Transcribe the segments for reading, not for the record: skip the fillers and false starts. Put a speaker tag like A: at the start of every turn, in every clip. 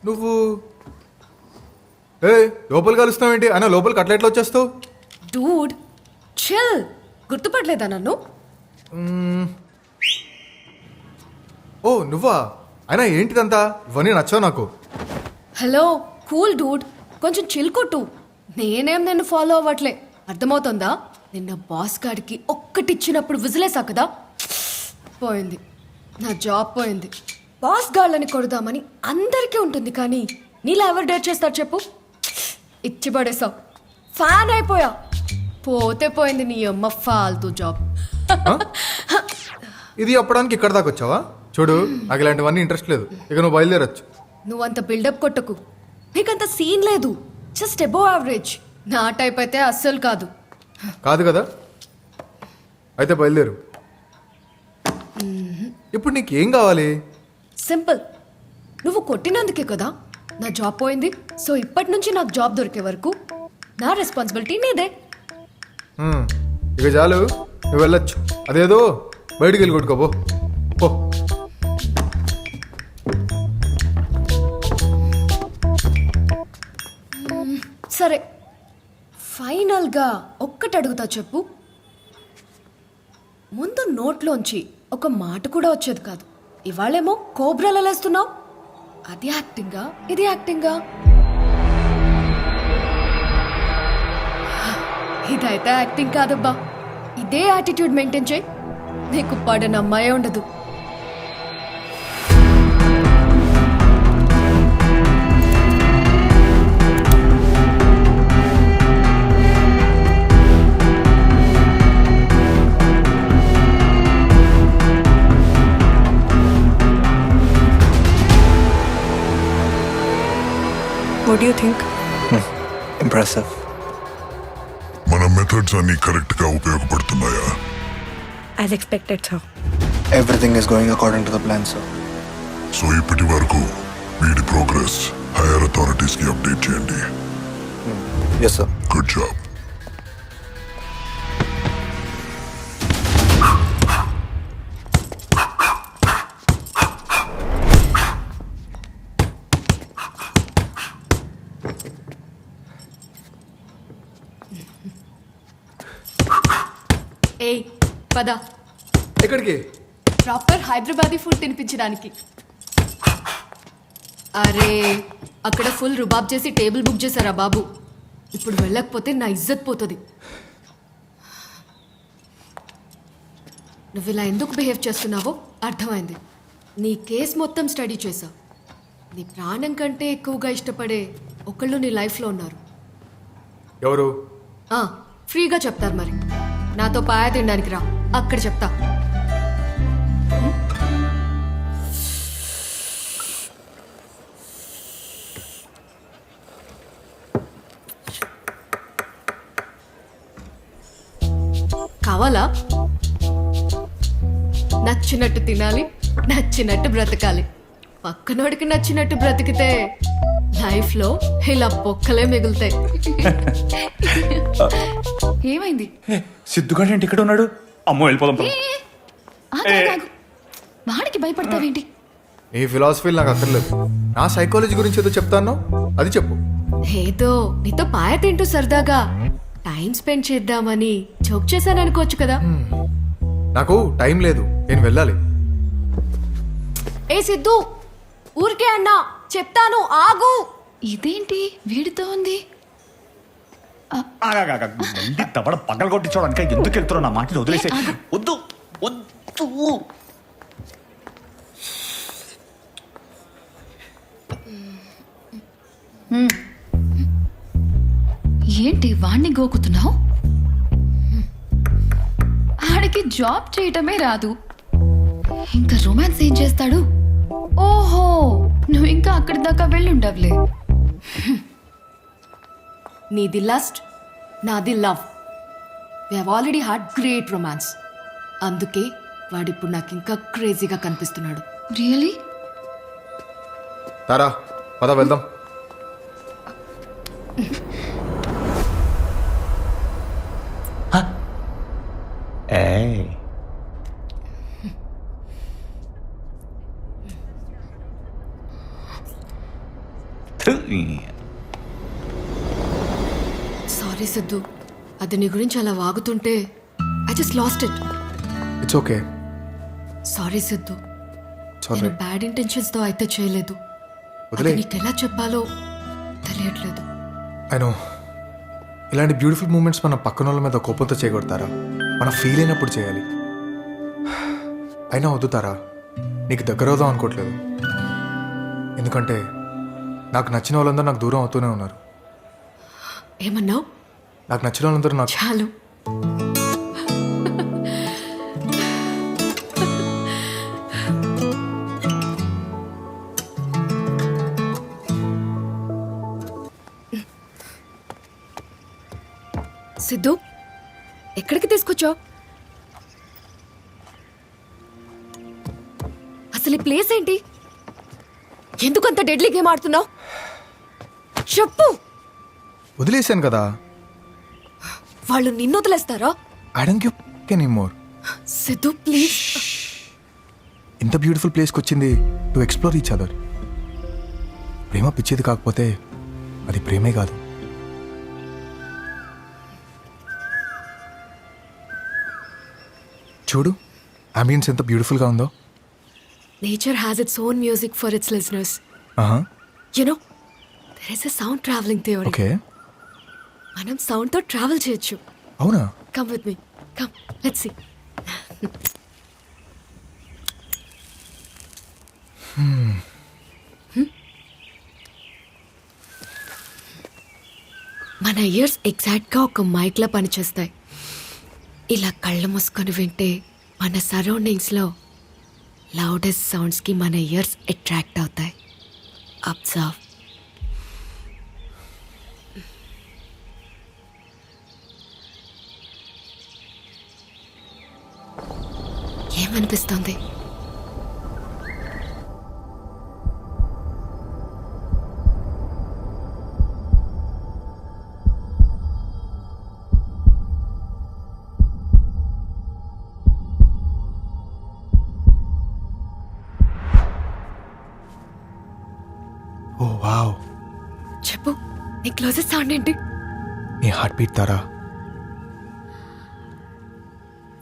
A: నువ్వు ఏ లోపల కలుస్తావేంటి అయినా లోపలికి అట్లా ఎట్లా వచ్చేస్తావు?
B: Dude chill. గుర్తుపట్టలేదా నన్ను?
A: ఓ నువ్వా? అయినా ఏంటిదంతా? ఇవన్నీ నచ్చావు నాకు.
B: హలో కూల్ డూడ్, కొంచెం చిల్ కొట్టు. నేనేం నిన్ను ఫాలో అవ్వట్లే, అర్థమవుతుందా? నిన్న బాస్ గాడికి ఒక్కటిచ్చినప్పుడు విజిలేసా కదా, పోయింది నా జాబ్ పోయింది. బాస్ గాళ్ళని కొడదామని అందరికీ ఉంటుంది, కానీ నీలా ఎవరు డేట్ చేస్తారు చెప్పు? ఇచ్చి పడేసావు, ఫ్యాన్ అయిపోయా. పోతే పోయింది నీ అమ్మ ఫాల్తూ జాబ్.
A: ఇది చెప్పడానికి ఇక్కడ దాకా వచ్చావా? చూడు, నాకు ఇలాంటివన్నీ ఇంట్రెస్ట్ లేదు. ఇక నువ్వు బయలుదేరచ్చు.
B: నువ్వంత బిల్డప్ కొట్టకు, నీకంత సీన్ లేదు. Just above average. నా టైప్ అయితే అస్సలు కాదు.
A: కాదు కదా, అయితే బయలుదేరు. ఇప్పుడు నీకేం కావాలి?
B: సింపుల్, నువ్వు కొట్టినందుకే కదా నా జాబ్ పోయింది. సో ఇప్పటి నుంచి నాకు జాబ్ దొరికే వరకు నా రెస్పాన్సిబిలిటీ నీదే.
A: ఇక చాలు, నువ్వు వెళ్ళొచ్చు. అదేదో బయటికి వెళ్ళి కొట్టుకోబో. పో.
B: సరే, ఫైనల్గా ఒక్కటి అడుగుతా చెప్పు. ముందు నోట్లోంచి ఒక మాట కూడా వచ్చేది కాదు, ఇవాళేమో కోబ్రాలు లేస్తున్నావు. అది యాక్టింగా, ఇది యాక్టింగా? ఇదైతే యాక్టింగ్ కాదబ్బా. ఇదే యాటిట్యూడ్ మెయింటైన్ చేయి, నీకు పడని అమ్మాయే ఉండదు.
C: What do you think?
D: Impressive.
E: మన మెథడ్స్ అన్ని కరెక్ట్ గా ఉపయోగపడుతున్నాయా?
C: As expected, sir.
D: Everything is going according to the plan, sir.
E: So ఇప్పటి వరకు వీడి ప్రోగ్రెస్ హైయర్ అథారిటీస్ కి అప్డేట్ చేయండి.
D: Yes, sir.
E: Good job.
B: ఏయ్ పద.
A: ఎక్కడికి?
B: ప్రాపర్ హైదరాబాదీ ఫుడ్ తినిపించడానికి. అరే అక్కడ ఫుల్ రుబాబ్ చేసి టేబుల్ బుక్ చేశారా బాబు? ఇప్పుడు వెళ్ళకపోతే నా ఇజ్జత్ పోతుంది. నువ్వు ఇలా ఎందుకు బిహేవ్ చేస్తున్నావో అర్థమైంది. నీ కేస్ మొత్తం స్టడీ చేశా. నీ ప్రాణం కంటే ఎక్కువగా ఇష్టపడే ఒకళ్ళు నీ లైఫ్లో ఉన్నారు.
A: ఎవరు?
B: ఫ్రీగా చెప్తారు మరి. నాతో పాయ తినడానికి రా, అక్కడ చెప్తా. కావాలా? నచ్చినట్టు తినాలి, నచ్చినట్టు బ్రతకాలి. పక్కనోడికి నచ్చినట్టు బ్రతికితే లైఫ్లో ఇలా పొక్కలే మిగులుతాయి. ఏమైంది?
F: సిద్ధుగాడు ఏంటి ఇక్కడ ఉన్నాడు? అమ్మో వెళ్ళిపోదాం.
B: వాడికి భయపడతావేంటి?
A: నీ ఫిలాసఫీలు నాకు అక్కర్లేదు. నా సైకాలజీ గురించి ఏదో చెప్తాను, అది చెప్పు.
B: ఏదో నీతో పాయ తింటూ సరదాగా టైం స్పెండ్ చేద్దామని జోక్ చేశాను అనుకోవచ్చు కదా.
A: నాకు టైం లేదు, నేను వెళ్ళాలి.
B: ఏ సిద్ధు, ఊరికే అన్నా, చెప్తాను ఆగు.
G: ఇదేంటి వీడితో ఉంది?
F: తవడ పగల కొట్టించోడానికి ఎందుకు వెళ్తున్నావు? నా మాటలు వదిలేసే. వద్దు వద్దు.
G: ఏంటి వాణ్ణి గోకుతున్నావు? ఆడికి జాబ్ చేయటమే రాదు, ఇంకా రొమాన్స్ ఏం చేస్తాడు? ఓహో, నువ్వు ఇంకా అక్కడి దాకా వెళ్ళుండవులే.
B: నీది లస్ట్, నాది love. We have already had great romance. అందుకే వాడిప్పుడు నాకు ఇంకా క్రేజీగా కనిపిస్తున్నాడు.
G: రియలీ?
A: తారా పద వెళ్దాం.
B: సారీ సిద్ధు, అది నీ గురించి అలా వాగుతుంటే I just lost it.
A: It's okay.
B: Sorry Siddhu,
A: sorry.
B: నేను బ్యాడ్ ఇంటెన్షన్స్ తో అయితే చేయలేదు.
A: వదిలే.
B: అది నీకు ఎలా చెప్పాలో తెలియట్లేదు.
A: I know. ఇలాంటి బ్యూటిఫుల్ మూమెంట్స్ మన పక్కన వాళ్ళ మీద కోపంతో చేయగొడతారా? మనం ఫీల్ అయినప్పుడు చేయాలి. అయినా వద్దుతారా, నీకు దగ్గర అవుదాం అనుకోవట్లేదు. ఎందుకంటే నాకు నచ్చిన వాళ్ళందరూ నాకు దూరం అవుతూనే ఉన్నారు.
B: ఏమన్నావు?
A: నాకు నచ్చిన వాళ్ళందరూ నాకు
B: చాలు. సిద్ధు, ఎక్కడికి తీసుకొచ్చావు? అసలు ఈ ప్లేస్ ఏంటి? ఎందుకు అంత డెడ్లీ గేమ్ ఆడుతున్నావు? చెప్పు.
A: వదిలేశాను కదా.
B: వాళ్ళు నిన్ను వదిలేస్తారా?
A: I don't give anymore.
B: Siddhu please.
A: ఇంత బ్యూటిఫుల్ ప్లేస్కి వచ్చింది టు ఎక్స్ప్లోర్ ఈచ్ అదర్. ప్రేమ పిచ్చేది కాకపోతే అది ప్రేమే కాదు. చూడు, అంబియన్స్ ఎంత బ్యూటిఫుల్గా ఉందో.
B: Nature has its own music for its listeners. You know, there is a sound traveling theory.
A: Okay.
B: మనం సౌండ్ తో ట్రావెల్ చేయొచ్చు.
A: అవునా?
B: Come with me. Come, let's see. మన ఇయర్స్ ఎగ్జాక్ట్గా ఒక మైక్లా పనిచేస్తాయి. ఇలా కళ్ళు మూసుకొని వింటే మన సరౌండింగ్స్లో లౌడెస్ట్ సౌండ్స్కి మన ఇయర్స్ అట్రాక్ట్ అవుతాయి. అబ్జర్వ్. ఏమనిపిస్తుంది?
A: ఓ వావ్.
B: చెప్పు, నీ క్లోజెస్ట్ సౌండ్ ఏంటి?
A: నీ heart beat Tara.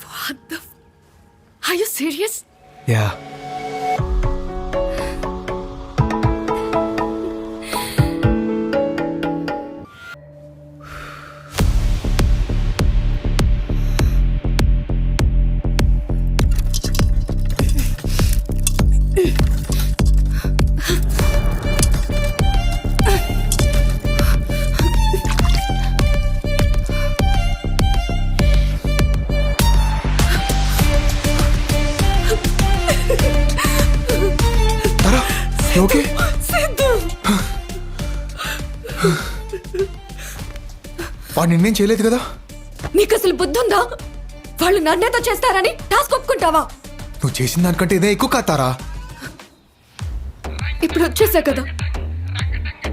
B: What the f- Are you serious?
A: Yeah. Tara, you okay? వాడు నిన్నేం చేయలేదు కదా?
B: నీకు అసలు బుద్ధుందా? వాళ్ళు నన్నేతో చేస్తారని టాస్క్ ఒప్పుకుంటావా?
A: నువ్వు చేసిన దానికంటే ఇదే ఎక్కువ కాతారా.
B: ఇప్పుడు వచ్చేసా కదా,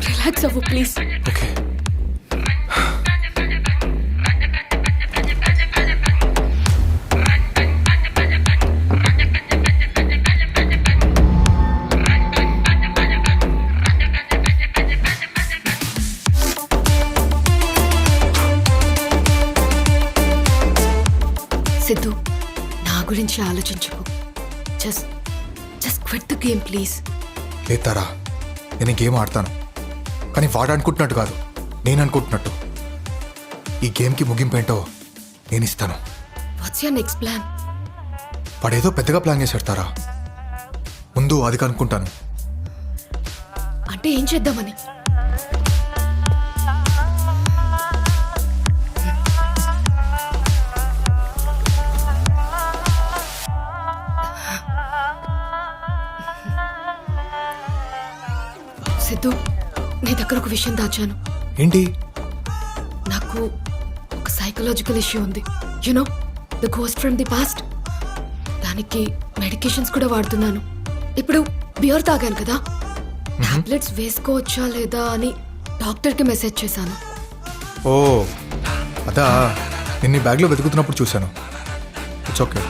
B: రిలాక్స్ అవ్వు ప్లీజ్.
A: ఓకే.
B: సిద్ధు, నా గురించి ఆలోచించుకో. Just just quit the game please.
A: లేతారా, నేను ఈ గేమ్ ఆడతాను, కానీ వాడు అనుకుంటున్నట్టు కాదు, నేను అనుకుంటున్నట్టు. ఈ గేమ్కి ముగింపు ఏంటో నేను ఇస్తాను.
B: What's your next plan?
A: వాడేదో పెద్దగా ప్లాన్ చేశాడు తారా. ముందు అది కనుక్కుంటాను.
B: అంటే ఏం చేద్దామని? సిద్ధు, నీ దగ్గర ఒక విషయం దాచాను.
A: ఏంటి?
B: నాకు ఒక సైకలాజికల్ ఇష్యూ ఉంది. You know, the ghost from the past. దానికి మెడికేషన్స్ కూడా వాడుతున్నాను. ఇప్పుడు బియర్ తాగాను కదా, టాబ్లెట్స్ వేసుకోవచ్చా లేదా అని డాక్టర్కి మెసేజ్ చేశాను.
A: ఓ అదా, నేను నీ బ్యాగ్లో వెతుకుతున్నప్పుడు చూశాను. It's okay.